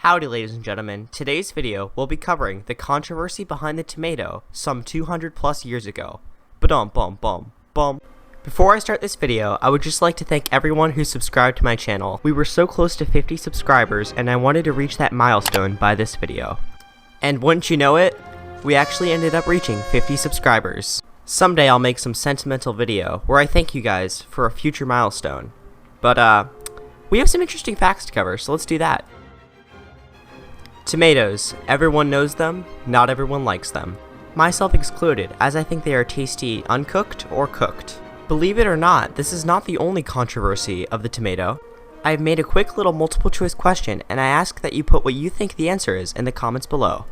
Howdy ladies and gentlemen, today's video will be covering the controversy behind the tomato some 200 plus years ago. Bum. Before I start this video, I would just like to thank everyone who subscribed to my channel. We were so close to 50 subscribers and I wanted to reach that milestone by this video. And wouldn't you know it, we actually ended up reaching 50 subscribers. Someday I'll make some sentimental video where I thank you guys for a future milestone. But we have some interesting facts to cover, so let's do that. Tomatoes. Everyone knows them, not everyone likes them. Myself excluded, as I think they are tasty uncooked or cooked. Believe it or not, this is not the only controversy of the tomato. I have made a quick little multiple choice question, and I ask that you put what you think the answer is in the comments below.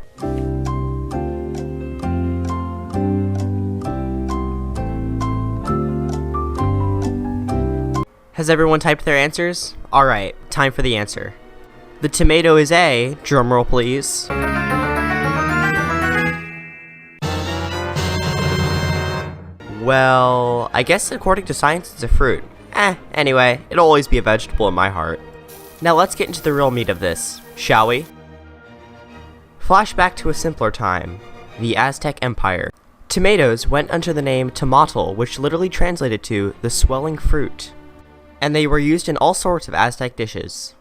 Has everyone typed their answers? Alright, time for the answer. The tomato is a, drumroll please, well, I guess according to science it's a fruit. Anyway, it'll always be a vegetable in my heart. Now let's get into the real meat of this, shall we? Flashback to a simpler time, the Aztec Empire. Tomatoes went under the name tomatl, which literally translated to the swelling fruit, and they were used in all sorts of Aztec dishes.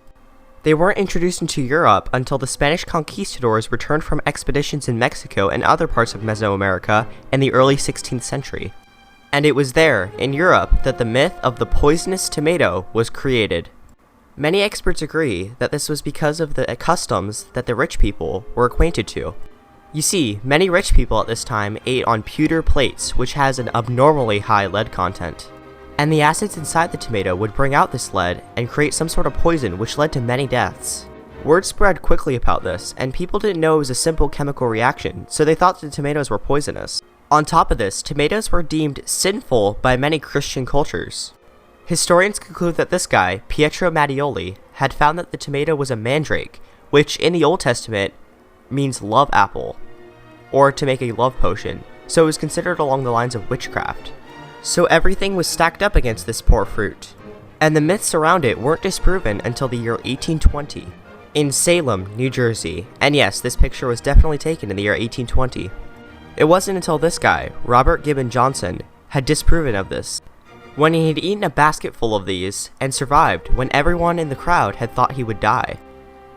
They weren't introduced into Europe until the Spanish conquistadors returned from expeditions in Mexico and other parts of Mesoamerica in the early 16th century. And it was there, in Europe, that the myth of the poisonous tomato was created. Many experts agree that this was because of the customs that the rich people were acquainted to. You see, many rich people at this time ate on pewter plates, which has an abnormally high lead content. And the acids inside the tomato would bring out this lead and create some sort of poison, which led to many deaths. Word spread quickly about this, and people didn't know it was a simple chemical reaction, so they thought the tomatoes were poisonous. On top of this, tomatoes were deemed sinful by many Christian cultures. Historians conclude that this guy, Pietro Mattioli, had found that the tomato was a mandrake, which in the Old Testament means love apple, or to make a love potion, so it was considered along the lines of witchcraft. So everything was stacked up against this poor fruit, and the myths around it weren't disproven until the year 1820, in Salem, New Jersey, and yes, this picture was definitely taken in the year 1820. It wasn't until this guy, Robert Gibbon Johnson, had disproven of this, when he had eaten a basket full of these, and survived when everyone in the crowd had thought he would die.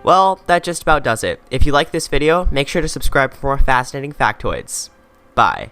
Well, that just about does it. If you like this video, make sure to subscribe for more fascinating factoids. Bye.